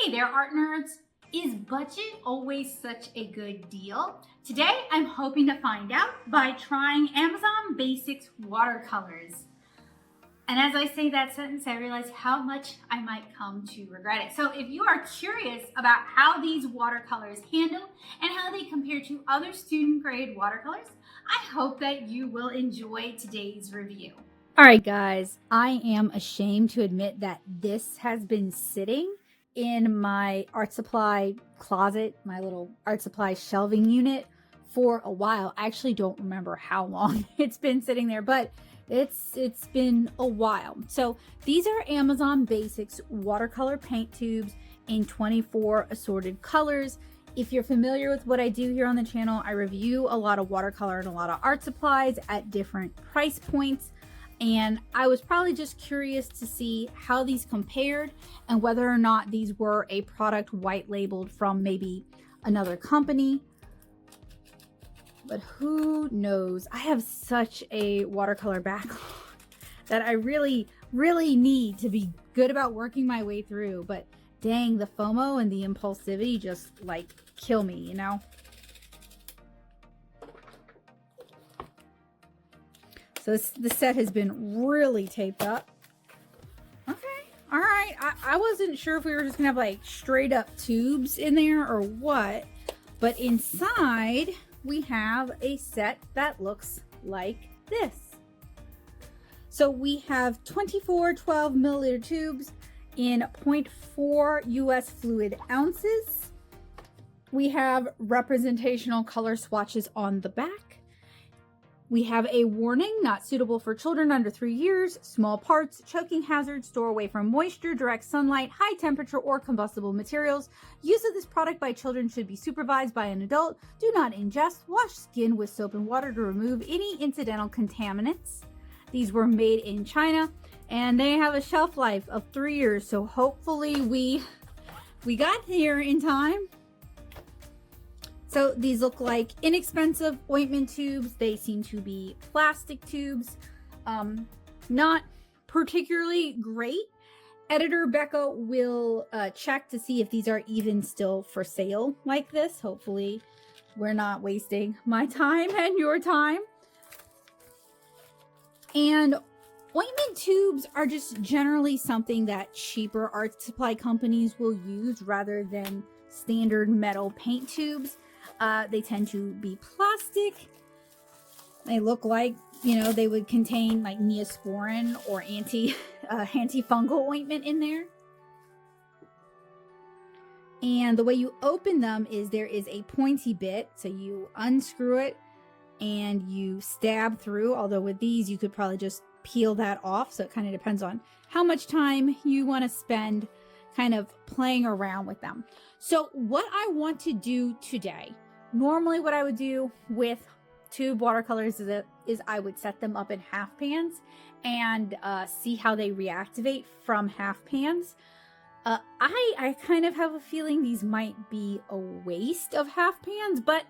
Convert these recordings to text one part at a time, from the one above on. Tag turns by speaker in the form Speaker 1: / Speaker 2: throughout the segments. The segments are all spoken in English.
Speaker 1: Hey there, art nerds. Is budget always such a good deal? Today, I'm hoping to find out by trying Amazon Basics watercolors. And as I say that sentence, I realize how much I might come to regret it. So if you are curious about how these watercolors handle and how they compare to other student grade watercolors, I hope that you will enjoy today's review. All right, guys, I am ashamed to admit that this has been sitting in my art supply closet, my little art supply shelving unit, for a while. I actually don't remember how long it's been sitting there, but it's been a while. So these are Amazon Basics watercolor paint tubes in 24 assorted colors. If you're familiar with what I do here on the channel, I review a lot of watercolor and a lot of art supplies at different price points. And I was probably just curious to see how these compared and whether or not these were a product white labeled from maybe another company. But who knows? I have such a watercolor backlog that I really need to be good about working my way through. But dang, the FOMO and the impulsivity just like kill me, you know? So the set has been really taped up. Okay, all right. I wasn't sure if we were just gonna have like straight up tubes in there or what, but inside we have a set that looks like this. So we have 24 12 milliliter tubes in 0.4 US fluid ounces. We have representational color swatches on the back. We have a warning, not suitable for children under 3 years, small parts, choking hazard, store away from moisture, direct sunlight, high temperature, or combustible materials. Use of this product by children should be supervised by an adult. Do not ingest. Wash skin with soap and water to remove any incidental contaminants. These were made in China and they have a shelf life of 3 years. So hopefully we got here in time. So these look like inexpensive ointment tubes. They seem to be plastic tubes. Not particularly great. Editor Becca will check to see if these are even still for sale like this. Hopefully we're not wasting my time and your time. And ointment tubes are just generally something that cheaper art supply companies will use rather than standard metal paint tubes. They tend to be plastic. They look like, you know, they would contain like Neosporin or antifungal ointment in there. And the way you open them is there is a pointy bit. So you unscrew it and you stab through. Although with these, you could probably just peel that off. So it kind of depends on how much time you want to spend kind of playing around with them. So what I want to do today, normally what I would do with tube watercolors is I would set them up in half pans and see how they reactivate from half pans. I kind of have a feeling these might be a waste of half pans, but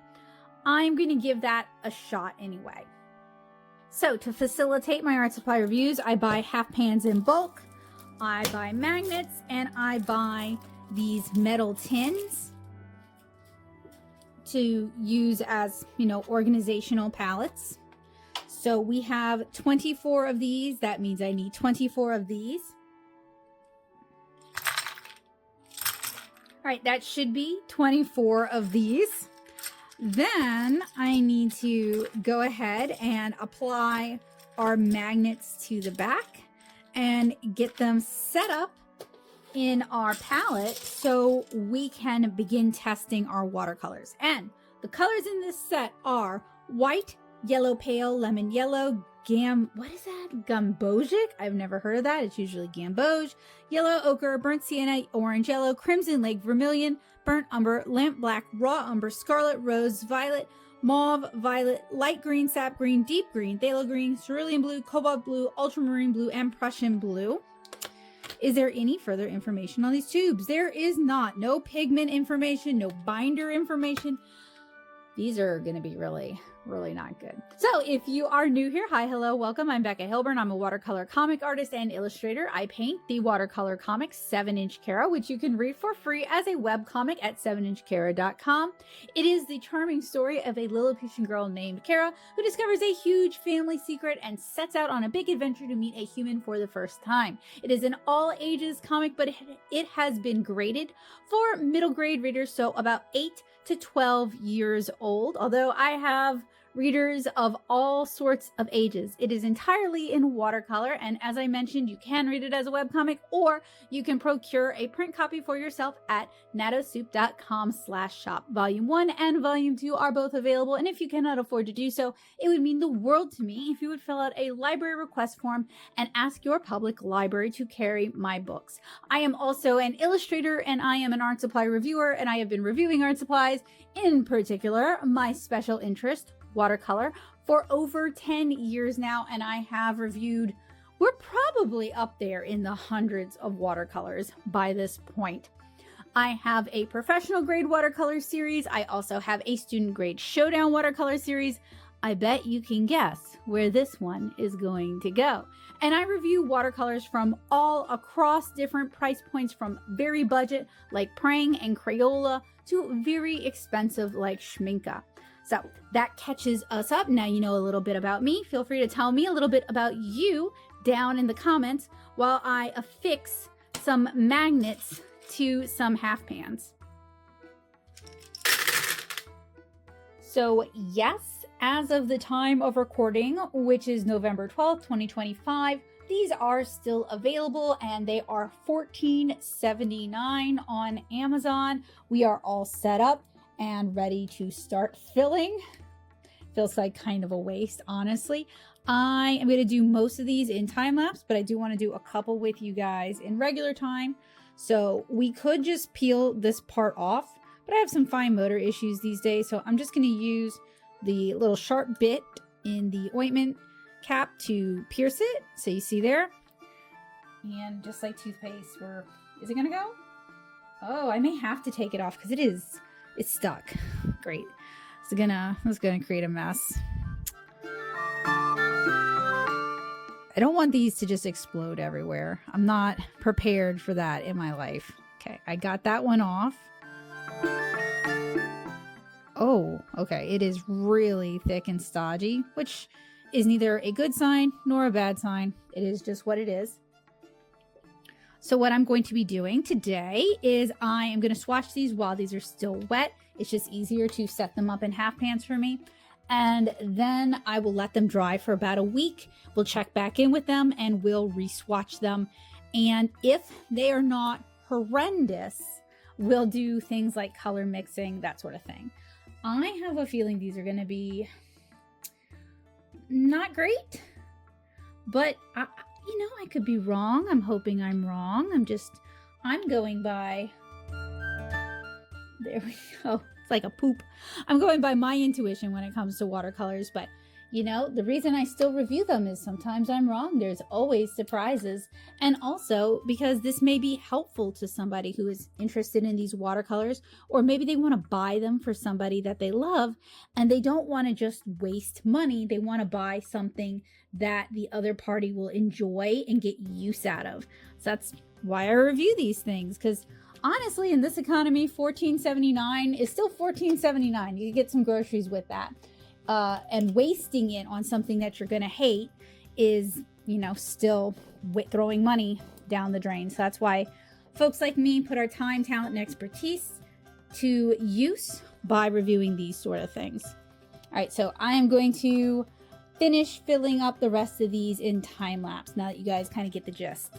Speaker 1: I'm going to give that a shot anyway. So to facilitate my art supply reviews, I buy half pans in bulk. I buy magnets and I buy these metal tins to use as, you know, organizational palettes. So we have 24 of these. That means I need 24 of these. All right, that should be 24 of these. Then I need to go ahead and apply our magnets to the back and get them set up in our palette so we can begin testing our watercolors. And the colors in this set are white, yellow pale, lemon yellow, gambogic? I've never heard of that. It's usually gamboge, yellow ochre, burnt sienna, orange yellow, crimson lake vermilion, burnt umber, lamp black, raw umber, scarlet, rose, violet, mauve, violet, light green, sap green, deep green, phthalo green, cerulean blue, cobalt blue, ultramarine blue, and Prussian blue. Is there any further information on these tubes? There is not. No pigment information, no binder information. These are going to be really, really not good. So if you are new here, hi, hello, welcome. I'm Becca Hilburn. I'm a watercolor comic artist and illustrator. I paint the watercolor comic 7-inch Kara, which you can read for free as a webcomic at 7inchkara.com. It is the charming story of a Lilliputian girl named Kara who discovers a huge family secret and sets out on a big adventure to meet a human for the first time. It is an all ages comic, but it has been graded for middle grade readers, so about 8 to 12 years old, although I have readers of all sorts of ages. It is entirely in watercolor, and as I mentioned, you can read it as a webcomic, or you can procure a print copy for yourself at natosoup.com/shop. Volume 1 and Volume 2 are both available, and if you cannot afford to do so, it would mean the world to me if you would fill out a library request form and ask your public library to carry my books. I am also an illustrator, and I am an art supply reviewer, and I have been reviewing art supplies, in particular, my special interest, watercolor, for over 10 years now, and I have reviewed, we're probably up there in the hundreds of watercolors by this point. I have a professional grade watercolor series. I also have a student grade showdown watercolor series. I bet you can guess where this one is going to go. And I review watercolors from all across different price points, from very budget like Prang and Crayola to very expensive like Schminke. So that catches us up. Now you know a little bit about me. Feel free to tell me a little bit about you down in the comments while I affix some magnets to some half pans. So yes, as of the time of recording, which is November 12th, 2025, these are still available, and they are $14.79 on Amazon. We are all set up and ready to start filling. Feels like kind of a waste, honestly. I am going to do most of these in time lapse, but I do want to do a couple with you guys in regular time. So we could just peel this part off, but I have some fine motor issues these days, so I'm just going to use the little sharp bit in the ointment cap to pierce it. So you see there, and just like toothpaste, is it going to go? Oh, I may have to take it off because it's stuck. Great. It's gonna create a mess. I don't want these to just explode everywhere. I'm not prepared for that in my life. Okay, I got that one off. Oh, okay. It is really thick and stodgy, which is neither a good sign nor a bad sign. It is just what it is. So what I'm going to be doing today is I am going to swatch these while these are still wet. It's just easier to set them up in half pans for me. And then I will let them dry for about a week. We'll check back in with them and we'll re-swatch them. And if they are not horrendous, we'll do things like color mixing, that sort of thing. I have a feeling these are going to be not great, but I could be wrong. I'm hoping I'm wrong. I'm going by, there we go. It's like a poop. I'm going by my intuition when it comes to watercolors, but the reason I still review them is sometimes I'm wrong. There's always surprises. And also because this may be helpful to somebody who is interested in these watercolors, or maybe they want to buy them for somebody that they love and they don't want to just waste money. They want to buy something that the other party will enjoy and get use out of. So that's why I review these things, because honestly, in this economy, $14.79 is still $14.79. You can get some groceries with that. And wasting it on something that you're going to hate is, still throwing money down the drain. So that's why folks like me put our time, talent, and expertise to use by reviewing these sort of things. All right, so I am going to finish filling up the rest of these in time lapse now that you guys kind of get the gist.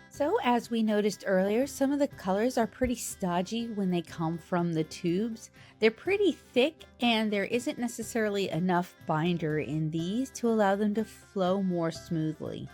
Speaker 1: So as we noticed earlier, some of the colors are pretty stodgy when they come from the tubes. They're pretty thick and there isn't necessarily enough binder in these to allow them to flow more smoothly.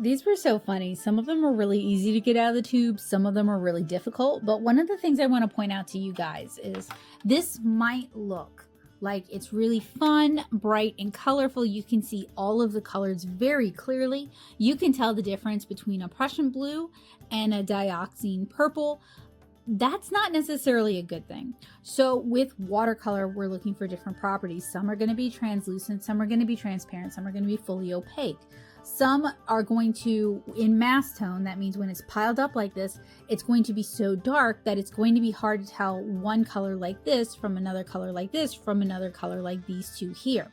Speaker 1: These were so funny. Some of them are really easy to get out of the tube. Some of them are really difficult. But one of the things I want to point out to you guys is this might look like it's really fun, bright, and colorful. You can see all of the colors very clearly. You can tell the difference between a Prussian blue and a dioxazine purple. That's not necessarily a good thing. So with watercolor, we're looking for different properties. Some are going to be translucent, some are going to be transparent, some are going to be fully opaque. Some are going to, in mass tone, that means when it's piled up like this, it's going to be so dark that it's going to be hard to tell one color like this from another color like this from another color like these two here.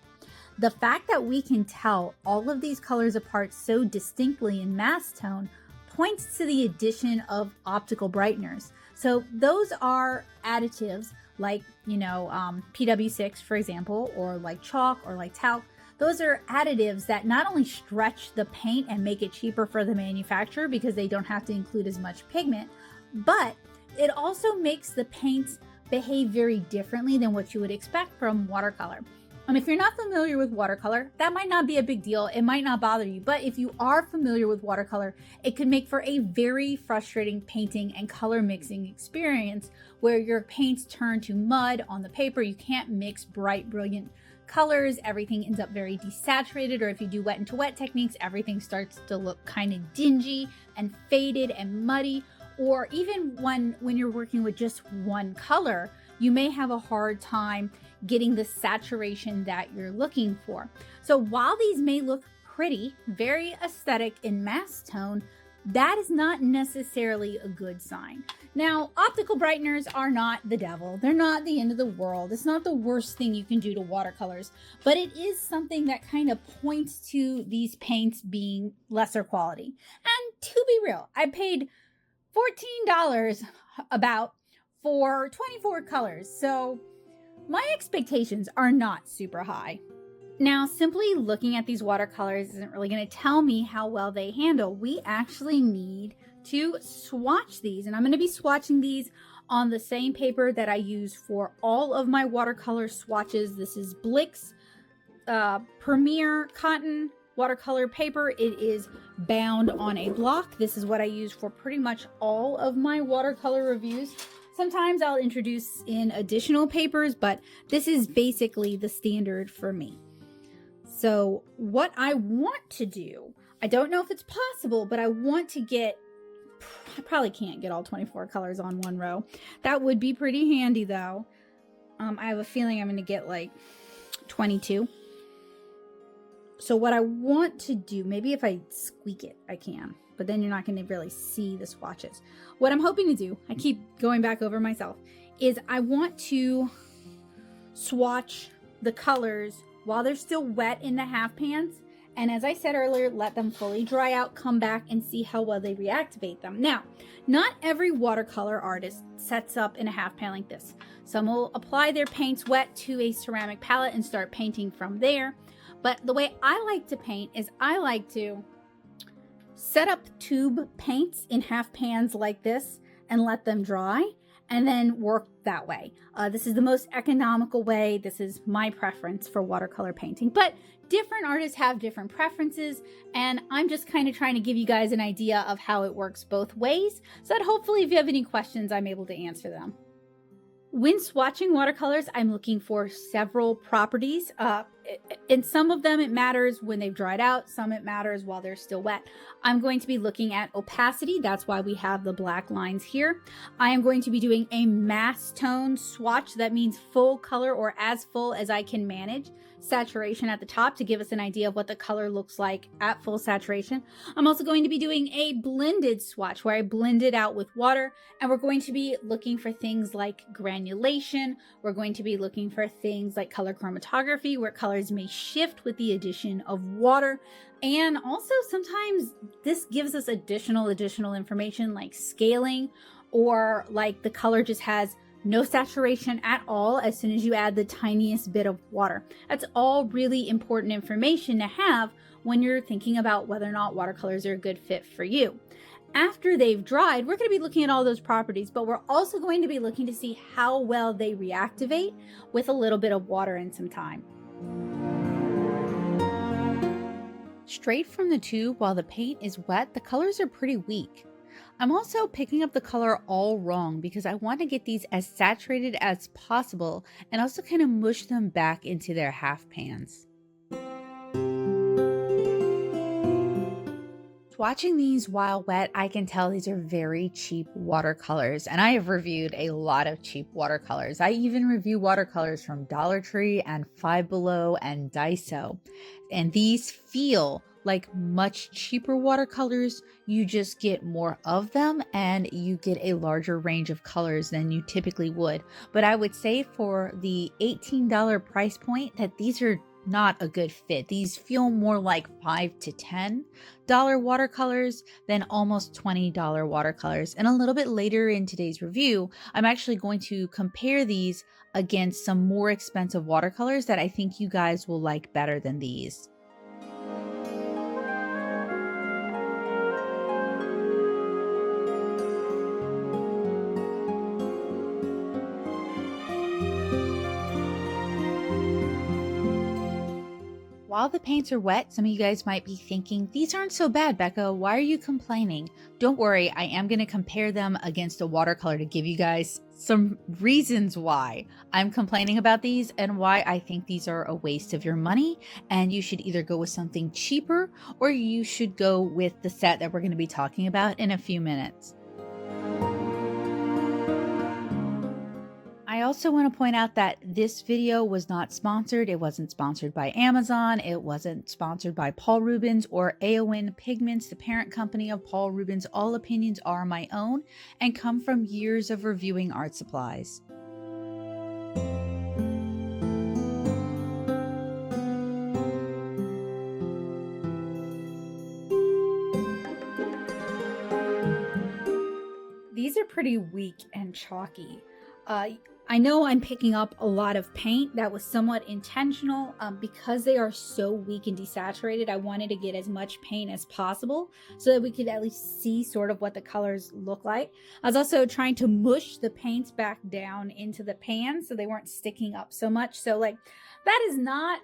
Speaker 1: The fact that we can tell all of these colors apart so distinctly in mass tone points to the addition of optical brighteners. So those are additives like, PW6, for example, or like chalk or like talc. Those are additives that not only stretch the paint and make it cheaper for the manufacturer because they don't have to include as much pigment, but it also makes the paints behave very differently than what you would expect from watercolor. And if you're not familiar with watercolor, that might not be a big deal. It might not bother you. But if you are familiar with watercolor, it could make for a very frustrating painting and color mixing experience where your paints turn to mud on the paper. You can't mix bright, brilliant colors. Everything ends up very desaturated. Or if you do wet into wet techniques, everything starts to look kind of dingy and faded and muddy. Or even when you're working with just one color, you may have a hard time getting the saturation that you're looking for. So while these may look pretty, very aesthetic in mass tone, that is not necessarily a good sign. Now, optical brighteners are not the devil. They're not the end of the world. It's not the worst thing you can do to watercolors, but it is something that kind of points to these paints being lesser quality. And to be real, I paid $14 about for 24 colors. So my expectations are not super high. Now, simply looking at these watercolors isn't really going to tell me how well they handle. We actually need to swatch these, and I'm going to be swatching these on the same paper that I use for all of my watercolor swatches. This is Blick's Premier Cotton watercolor paper. It is bound on a block. This is what I use for pretty much all of my watercolor reviews. Sometimes I'll introduce in additional papers, but this is basically the standard for me. So what I want to do, I don't know if it's possible, but I want to get, I probably can't get all 24 colors on one row. That would be pretty handy though. I have a feeling I'm going to get like 22. So what I want to do, maybe if I squeak it, I can. But then you're not going to really see the swatches. What I'm hoping to do, I keep going back over myself, is I want to swatch the colors while they're still wet in the half pans. And as I said earlier, let them fully dry out, come back and see how well they reactivate them. Now, not every watercolor artist sets up in a half pan like this. Some will apply their paints wet to a ceramic palette and start painting from there. But the way I like to paint is I like to set up tube paints in half pans like this and let them dry and then work that way. This is the most economical way. This is my preference for watercolor painting, but different artists have different preferences, and I'm just kind of trying to give you guys an idea of how it works both ways so that hopefully if you have any questions, I'm able to answer them. When swatching watercolors, I'm looking for several properties. In some of them, it matters when they've dried out. Some it matters while they're still wet. I'm going to be looking at opacity. That's why we have the black lines here. I am going to be doing a mass tone swatch. That means full color or as full as I can manage. Saturation at the top to give us an idea of what the color looks like at full saturation. I'm also going to be doing a blended swatch where I blend it out with water, and we're going to be looking for things like granulation. We're going to be looking for things like color chromatography where colors may shift with the addition of water. And also sometimes this gives us additional information like scaling, or like the color just has no saturation at all as soon as you add the tiniest bit of water. That's all really important information to have when you're thinking about whether or not watercolors are a good fit for you. After they've dried, we're going to be looking at all those properties, but we're also going to be looking to see how well they reactivate with a little bit of water and some time.
Speaker 2: Straight from the tube while the paint is wet, the colors are pretty weak. I'm also picking up the color all wrong because I want to get these as saturated as possible and also kind of mush them back into their half pans. Watching these while wet, I can tell these are very cheap watercolors, and I have reviewed a lot of cheap watercolors. I even review watercolors from Dollar Tree and Five Below and Daiso, and these feel like much cheaper watercolors. You just get more of them and you get a larger range of colors than you typically would. But I would say for the $18 price point that these are not a good fit. These feel more like $5 to $10 watercolors than almost $20 watercolors. And a little bit later in today's review, I'm actually going to compare these against some more expensive watercolors that I think you guys will like better than these. While the paints are wet, some of you guys might be thinking, these aren't so bad, Becca. Why are you complaining? Don't worry, I am going to compare them against a watercolor to give you guys some reasons why I'm complaining about these and why I think these are a waste of your money. And you should either go with something cheaper or you should go with the set that we're going to be talking about in a few minutes. I also want to point out that this video was not sponsored. It wasn't sponsored by Amazon. It wasn't sponsored by Paul Rubens or Enchanted Pigments, the parent company of Paul Rubens. All opinions are my own and come from years of reviewing art supplies.
Speaker 1: These are pretty weak and chalky. I know I'm picking up a lot of paint. That was somewhat intentional because they are so weak and desaturated. I wanted to get as much paint as possible so that we could at least see sort of what the colors look like. I was also trying to mush the paints back down into the pan so they weren't sticking up so much. So like that is not,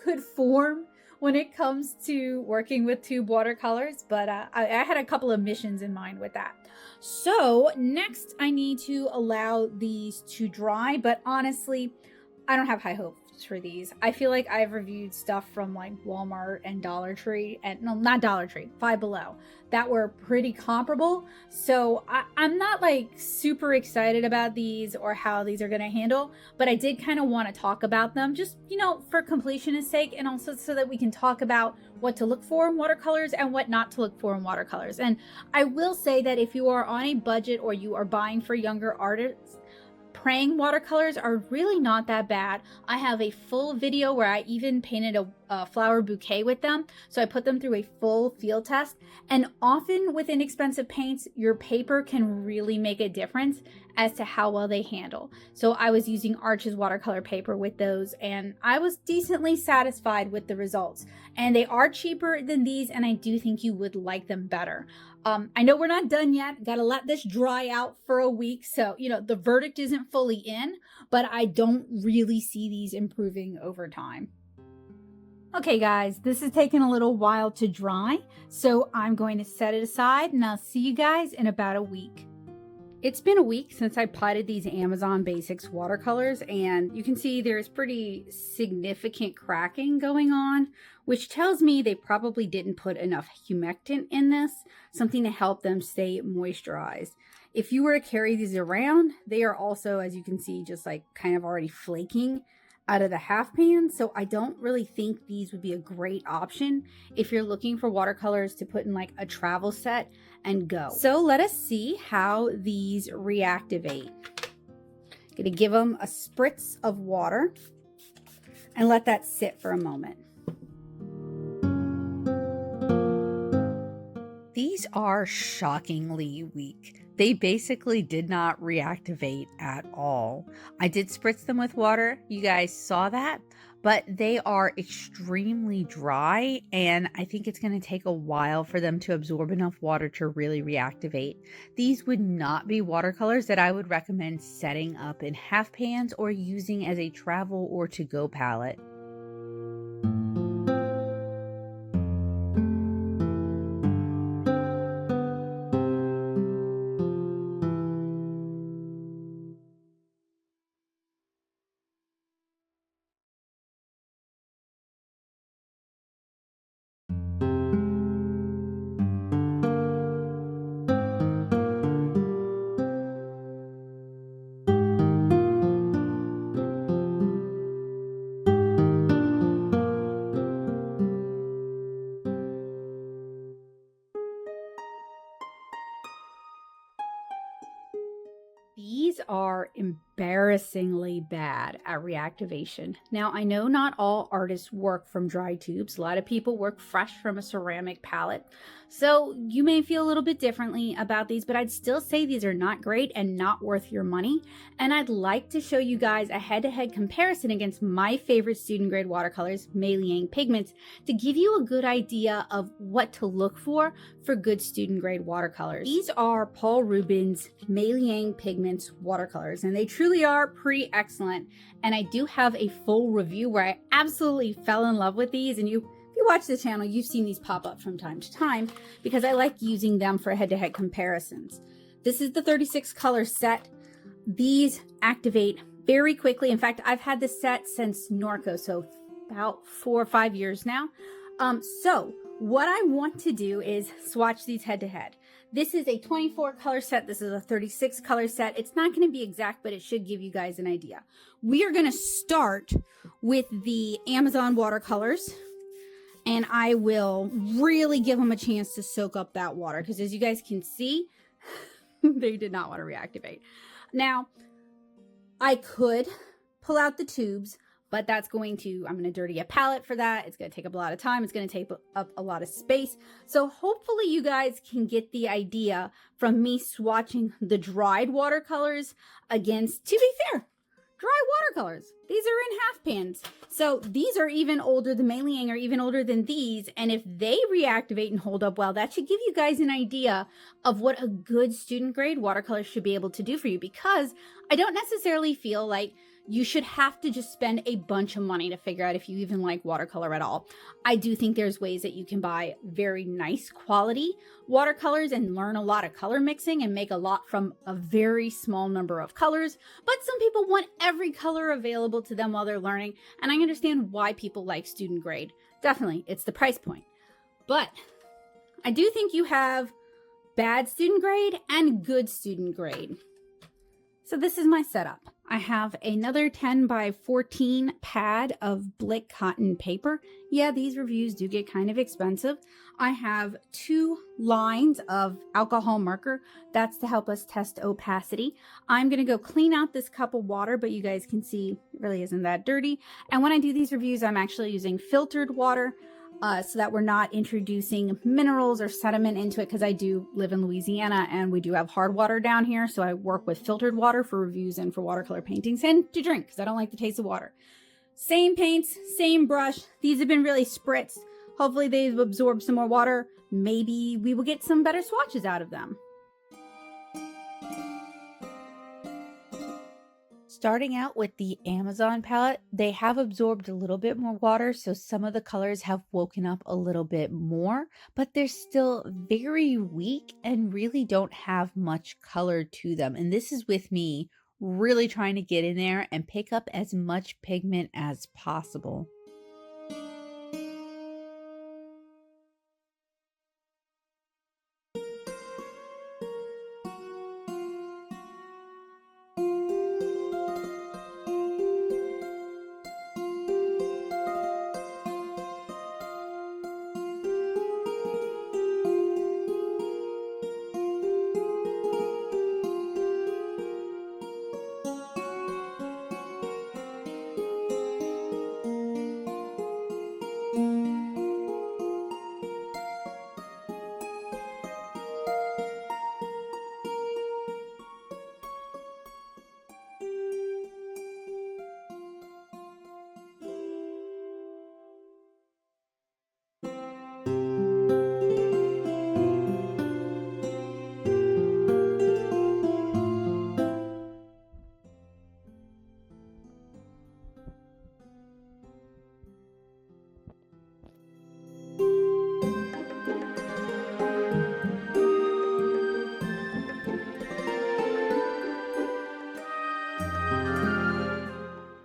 Speaker 1: good form when it comes to working with tube watercolors, but I had a couple of missions in mind with that. So next I need to allow these to dry, but honestly, I don't have high hopes for these. I feel like I've reviewed stuff from like Walmart and Dollar Tree, and no, not Dollar Tree, Five Below, that were pretty comparable. So I'm not like super excited about these or how these are going to handle, but I did kind of want to talk about them just, for completionist sake, and also so that we can talk about what to look for in watercolors and what not to look for in watercolors. And I will say that if you are on a budget or you are buying for younger artists, praying watercolors are really not that bad. I have a full video where I even painted a flower bouquet with them. So I put them through a full field test. And often with inexpensive paints, your paper can really make a difference as to how well they handle. So I was using Arches watercolor paper with those, and I was decently satisfied with the results. And they are cheaper than these, and I do think you would like them better. I know we're not done yet. Got to let this dry out for a week. So, the verdict isn't fully in, but I don't really see these improving over time. Okay, guys, this is taking a little while to dry, so I'm going to set it aside, and I'll see you guys in about a week. It's been a week since I potted these Amazon Basics watercolors, and you can see there's pretty significant cracking going on, which tells me they probably didn't put enough humectant in this, something to help them stay moisturized. If you were to carry these around, they are also, as you can see, just like kind of already flaking out of the half pan. So I don't really think these would be a great option if you're looking for watercolors to put in like a travel set and go. So let us see how these reactivate. Gonna give them a spritz of water and let that sit for a moment.
Speaker 2: These are shockingly weak. They basically did not reactivate at all. I did spritz them with water. You guys saw that, but they are extremely dry, and I think it's going to take a while for them to absorb enough water to really reactivate. These would not be watercolors that I would recommend setting up in half pans or using as a travel or to-go palette.
Speaker 1: are embarrassingly bad at reactivation. Now, I know not all artists work from dry tubes. A lot of people work fresh from a ceramic palette. So you may feel a little bit differently about these, but I'd still say these are not great and not worth your money. And I'd like to show you guys a head-to-head comparison against my favorite student grade watercolors, Meiliang pigments, to give you a good idea of what to look for good student grade watercolors. These are Paul Rubens Meiliang pigments watercolors, and they truly are pretty excellent. And I do have a full review where I absolutely fell in love with these, and if you watch the channel, you've seen these pop up from time to time because I like using them for head-to-head comparisons. This is the 36 color set. These activate very quickly. In fact, I've had this set since Norco, so about 4 or 5 years now. So what I want to do is swatch these head-to-head. This is a 24 color set. This is a 36 color set. It's not going to be exact, but it should give you guys an idea. We are going to start with the Amazon watercolors, and I will really give them a chance to soak up that water because, as you guys can see, they did not want to reactivate. Now, I could pull out the tubes, but I'm going to dirty a palette for that. It's going to take up a lot of time. It's going to take up a lot of space. So hopefully you guys can get the idea from me swatching the dried watercolors against, to be fair, dry watercolors. These are in half pans. So these are even older, the Meiliang are even older than these. And if they reactivate and hold up well, that should give you guys an idea of what a good student grade watercolor should be able to do for you, because I don't necessarily feel like you should have to just spend a bunch of money to figure out if you even like watercolor at all. I do think there's ways that you can buy very nice quality watercolors and learn a lot of color mixing and make a lot from a very small number of colors. But some people want every color available to them while they're learning, and I understand why people like student grade. Definitely, it's the price point. But I do think you have bad student grade and good student grade. So this is my setup. I have another 10 by 14 pad of Blick cotton paper. Yeah, these reviews do get kind of expensive. I have 2 lines of alcohol marker. That's to help us test opacity. I'm gonna go clean out this cup of water, but you guys can see it really isn't that dirty. And when I do these reviews, I'm actually using filtered water, so that we're not introducing minerals or sediment into it, because I do live in Louisiana and we do have hard water down here. So I work with filtered water for reviews and for watercolor paintings and to drink because I don't like the taste of water. Same paints, same brush. These have been really spritzed. Hopefully they've absorbed some more water. Maybe we will get some better swatches out of them.
Speaker 2: Starting out with the Amazon palette, they have absorbed a little bit more water, so some of the colors have woken up a little bit more, but they're still very weak and really don't have much color to them. And this is with me really trying to get in there and pick up as much pigment as possible.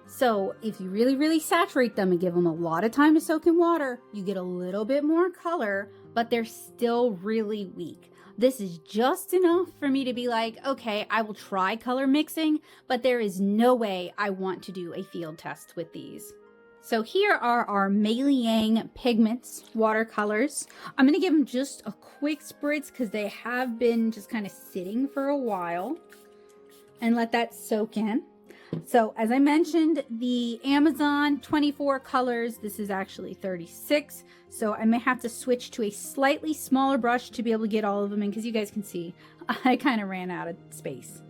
Speaker 1: So if you really saturate them and give them a lot of time to soak in water, you get a little bit more color, but they're still really weak. This is just enough for me to be like, okay, I will try color mixing, but there is no way I want to do a field test with these. So here are our Meiliang pigments watercolors. I'm gonna give them just a quick spritz because they have been just kind of sitting for a while. and let that soak in. So as I mentioned, the Amazon 24 colors, this is actually 36. So I may have to switch to a slightly smaller brush to be able to get all of them in, because you guys can see I kind of ran out of space.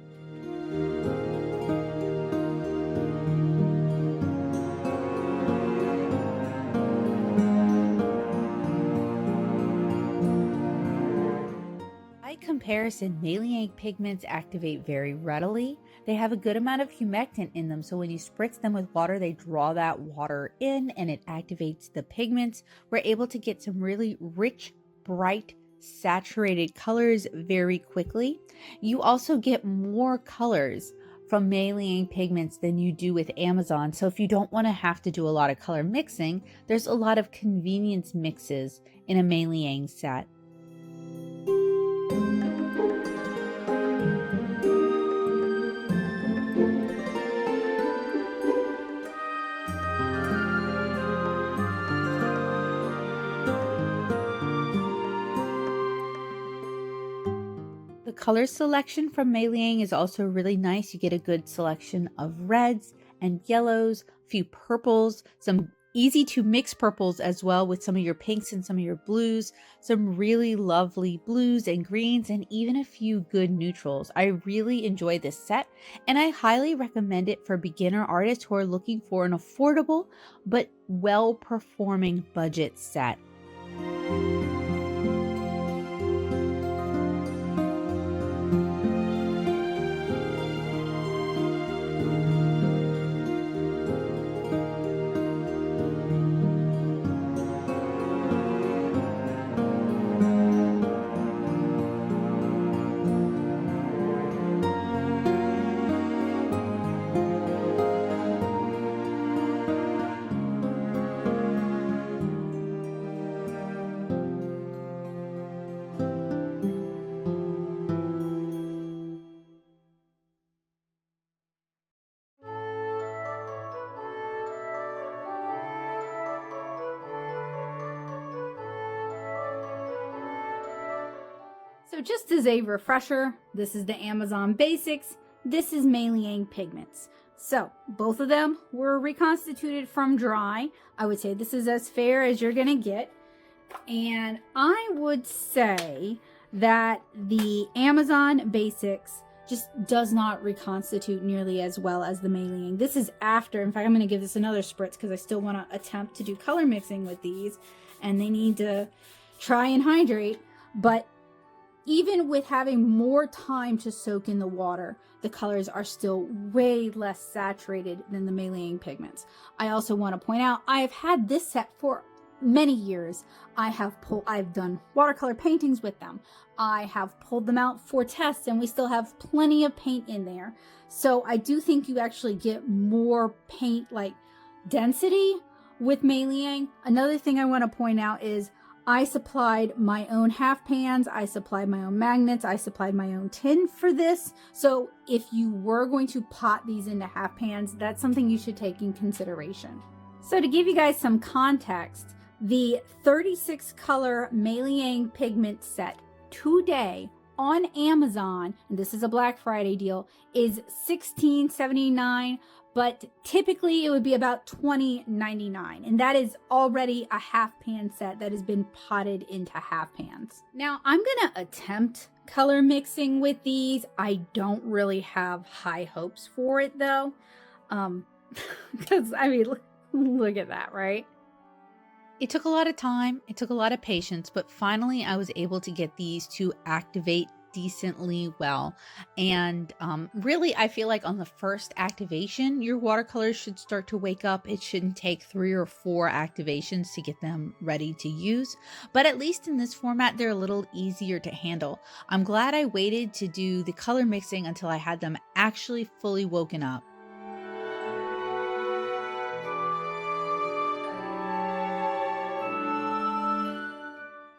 Speaker 2: By comparison, Meiliang pigments activate very readily. They have a good amount of humectant in them, so when you spritz them with water, they draw that water in and it activates the pigments. We're able to get some really rich, bright, saturated colors very quickly. You also get more colors from Meiliang pigments than you do with Amazon, so if you don't want to have to do a lot of color mixing, there's a lot of convenience mixes in a Meiliang set. The color selection from Meiliang is also really nice. You get a good selection of reds and yellows, a few purples, some easy to mix purples as well with some of your pinks and some of your blues, some really lovely blues and greens, and even a few good neutrals. I really enjoy this set, and I highly recommend it for beginner artists who are looking for an affordable but well-performing budget set.
Speaker 1: So just as a refresher, this is the Amazon Basics, this is Meiliang Pigments. So both of them were reconstituted from dry. I would say this is as fair as you're gonna get. And I would say that the Amazon Basics just does not reconstitute nearly as well as the Meiliang. This is after, in fact, I'm gonna give this another spritz because I still wanna attempt to do color mixing with these, and they need to try and hydrate. But even with having more time to soak in the water, the colors are still way less saturated than the Meiliang pigments. I also want to point out, I have had this set for many years. I've done watercolor paintings with them. I have pulled them out for tests, and we still have plenty of paint in there. So I do think you actually get more paint like density with Meiliang. Another thing I want to point out is I supplied my own half pans, I supplied my own magnets, I supplied my own tin for this. So if you were going to pot these into half pans, that's something you should take in consideration. So to give you guys some context, the 36 color Meiliang pigment set today on Amazon, and this is a Black Friday deal, is $16.79. But typically it would be about $20.99, and that is already a half pan set that has been potted into half pans. Now I'm gonna attempt color mixing with these. I don't really have high hopes for it though, because I mean, look at that, right?
Speaker 2: It took a lot of time, it took a lot of patience, but finally I was able to get these to activate decently well. And really, I feel like on the first activation, your watercolors should start to wake up. It shouldn't take 3 or 4 activations to get them ready to use. But at least in this format, they're a little easier to handle. I'm glad I waited to do the color mixing until I had them actually fully woken up.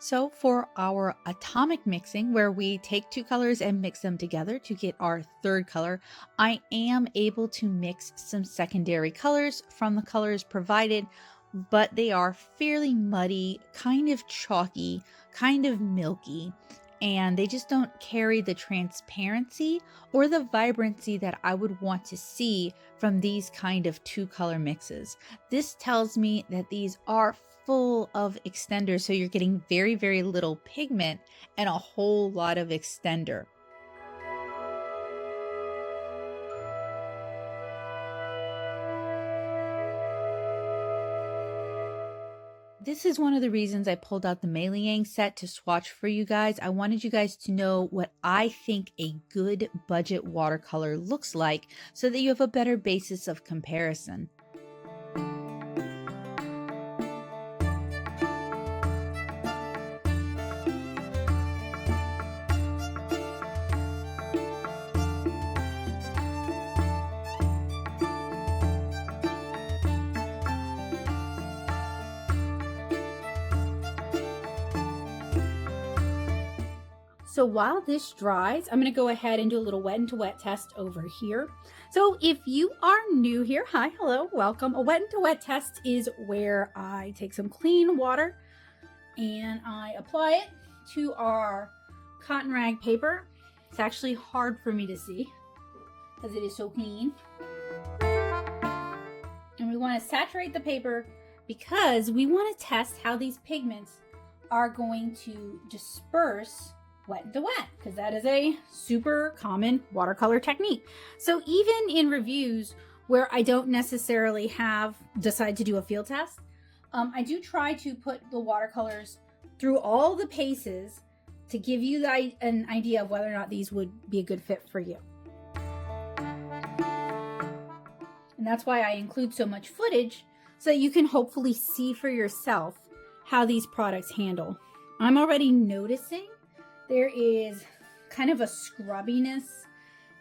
Speaker 2: So for our atomic mixing, where we take 2 colors and mix them together to get our third color, I am able to mix some secondary colors from the colors provided, but they are fairly muddy, kind of chalky, kind of milky. and they just don't carry the transparency or the vibrancy that I would want to see from these kind of 2-color mixes. This tells me that these are full of extender, so you're getting very, very little pigment and a whole lot of extender. This is one of the reasons I pulled out the Meiliang set to swatch for you guys. I wanted you guys to know what I think a good budget watercolor looks like so that you have a better basis of comparison.
Speaker 1: So while this dries, I'm going to go ahead and do a little wet to wet test over here. So if you are new here, hi, hello, welcome. A wet to wet test is where I take some clean water and I apply it to our cotton rag paper. It's actually hard for me to see because it is so clean. And we want to saturate the paper because we want to test how these pigments are going to disperse wet to wet, because that is a super common watercolor technique. So even in reviews where I don't necessarily decide to do a field test, I do try to put the watercolors through all the paces to give you an idea of whether or not these would be a good fit for you. And that's why I include so much footage so that you can hopefully see for yourself how these products handle. I'm already noticing there is kind of a scrubbiness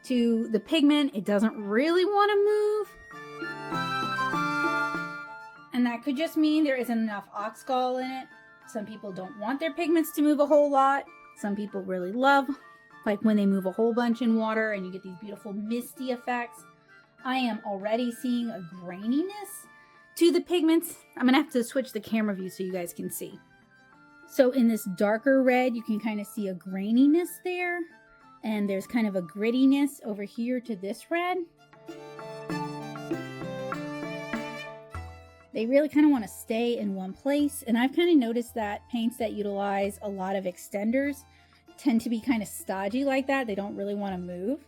Speaker 1: to the pigment. It doesn't really want to move. And that could just mean there isn't enough oxgall in it. Some people don't want their pigments to move a whole lot. Some people really love, like when they move a whole bunch in water and you get these beautiful misty effects. I am already seeing a graininess to the pigments. I'm gonna have to switch the camera view so you guys can see. So in this darker red, you can kind of see a graininess there. And there's kind of a grittiness over here to this red. They really kind of want to stay in one place. And I've kind of noticed that paints that utilize a lot of extenders tend to be kind of stodgy like that. They don't really want to move.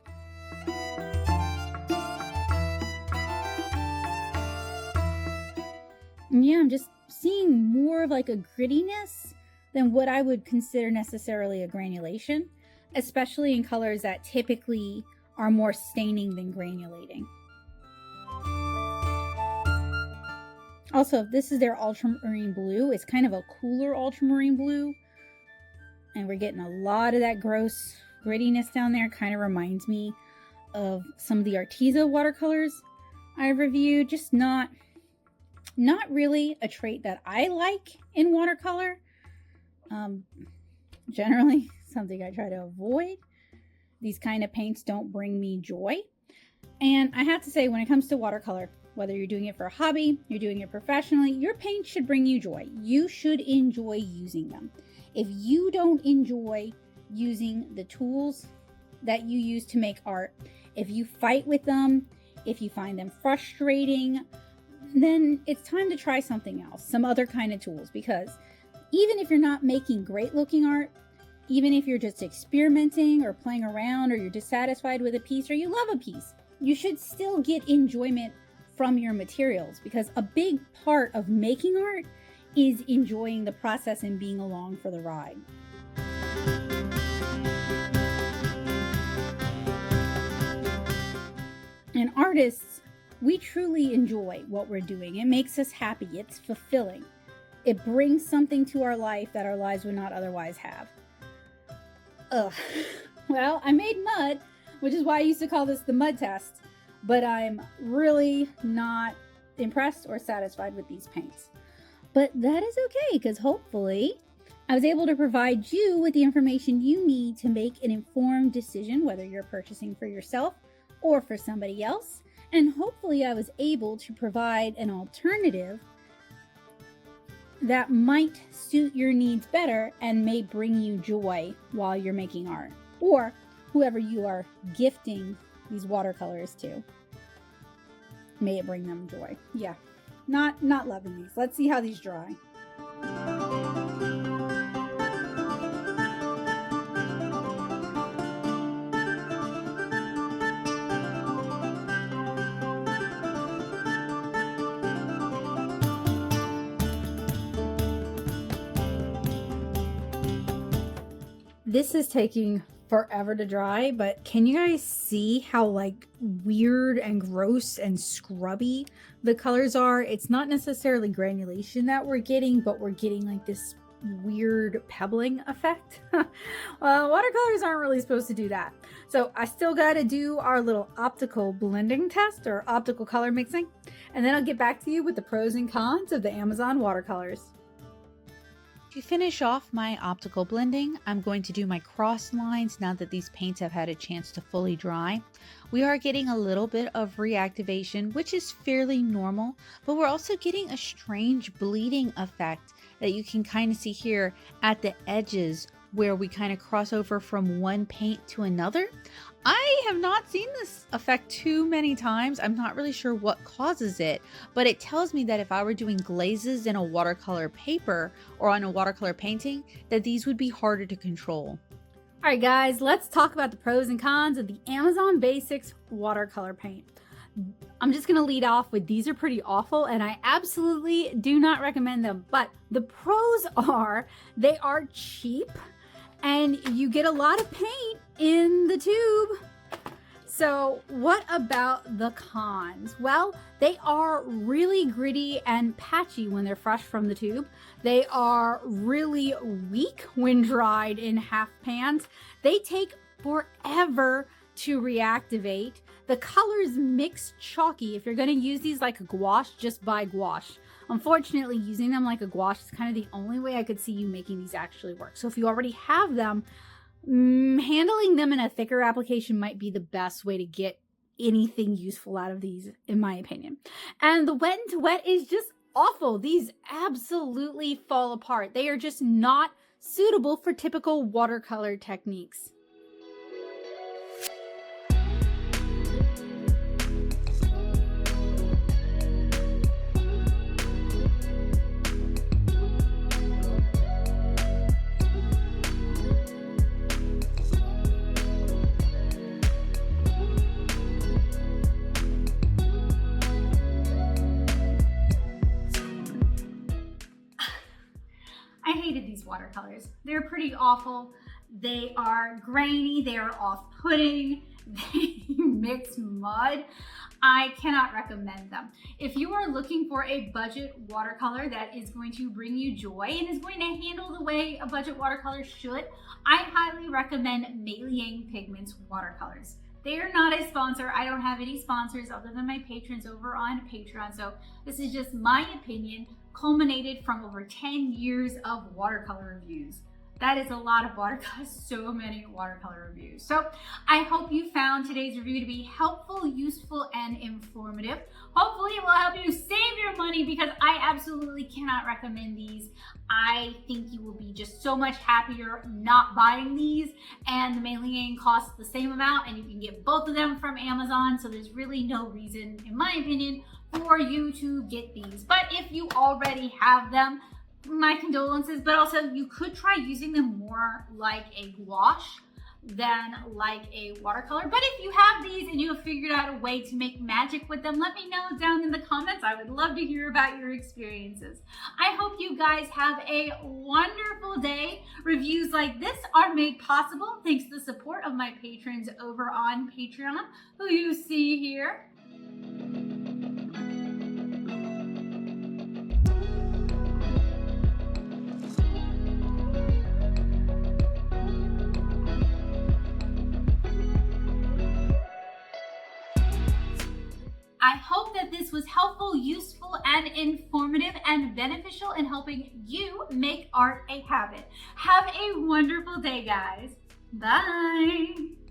Speaker 1: And yeah, I'm just seeing more of like a grittiness than what I would consider necessarily a granulation, especially in colors that typically are more staining than granulating. Also, this is their ultramarine blue. It's kind of a cooler ultramarine blue, and we're getting a lot of that gross grittiness down there. Kind of reminds me of some of the Arteza watercolors I reviewed. Just not really a trait that I like in watercolor. Generally something I try to avoid. These kind of paints don't bring me joy. And I have to say, when it comes to watercolor, whether you're doing it for a hobby, you're doing it professionally, your paint should bring you joy. You should enjoy using them. If you don't enjoy using the tools that you use to make art, if you fight with them, if you find them frustrating, then it's time to try something else, some other kind of tools, because even if you're not making great looking art, even if you're just experimenting or playing around, or you're dissatisfied with a piece, or you love a piece, you should still get enjoyment from your materials, because a big part of making art is enjoying the process and being along for the ride. And artists, we truly enjoy what we're doing. It makes us happy. It's fulfilling. It brings something to our life that our lives would not otherwise have. Ugh. Well, I made mud, which is why I used to call this the mud test, but I'm really not impressed or satisfied with these paints. But that is okay, because hopefully I was able to provide you with the information you need to make an informed decision, whether you're purchasing for yourself or for somebody else. And hopefully I was able to provide an alternative that might suit your needs better and may bring you joy while you're making art, or whoever you are gifting these watercolors to. May it bring them joy. Yeah, not loving these. Let's see how these dry. This is taking forever to dry, but can you guys see how like weird and gross and scrubby the colors are? It's not necessarily granulation that we're getting, but we're getting like this weird pebbling effect. Watercolors aren't really supposed to do that. So I still got to do our little optical blending test or optical color mixing, and then I'll get back to you with the pros and cons of the Amazon watercolors.
Speaker 2: To finish off my optical blending, I'm going to do my cross lines now that these paints have had a chance to fully dry. We are getting a little bit of reactivation, which is fairly normal, but we're also getting a strange bleeding effect that you can kind of see here at the edges where we kind of cross over from one paint to another. I have not seen this effect too many times. I'm not really sure what causes it, but it tells me that if I were doing glazes in a watercolor paper or on a watercolor painting, that these would be harder to control.
Speaker 1: All right, guys, let's talk about the pros and cons of the Amazon Basics watercolor paint. I'm just gonna lead off with these are pretty awful and I absolutely do not recommend them, but the pros are they are cheap and you get a lot of paint in the tube. So what about the cons? Well, they are really gritty and patchy when they're fresh from the tube. They are really weak when dried in half pans. They take forever to reactivate. The colors mix chalky. If you're going to use these like a gouache, just buy gouache. Unfortunately, using them like a gouache is kind of the only way I could see you making these actually work. So if you already have them, handling them in a thicker application might be the best way to get anything useful out of these, in my opinion. And the wet to wet is just awful. These absolutely fall apart. They are just not suitable for typical watercolor techniques. I hated these watercolors. They're pretty awful. They are grainy, they are off-putting, they mix mud. I cannot recommend them. If you are looking for a budget watercolor that is going to bring you joy and is going to handle the way a budget watercolor should, I highly recommend Meiliang Pigments watercolors. They are not a sponsor. I don't have any sponsors other than my patrons over on Patreon. So this is just my opinion, culminated from over 10 years of watercolor reviews. That is a lot of watercolors, so many watercolor reviews. So I hope you found today's review to be helpful, useful, and informative. Hopefully it will help you save your money because I absolutely cannot recommend these. I think you will be just so much happier not buying these, and the Meiliang costs the same amount and you can get both of them from Amazon, so there's really no reason, in my opinion, for you to get these. But if you already have them, my condolences, but also you could try using them more like a gouache than like a watercolor. But if you have these and you have figured out a way to make magic with them, let me know down in the comments. I would love to hear about your experiences. I hope you guys have a wonderful day. Reviews like this are made possible thanks to the support of my patrons over on Patreon, who you see here. I hope that this was helpful, useful, and informative and beneficial in helping you make art a habit. Have a wonderful day, guys. Bye.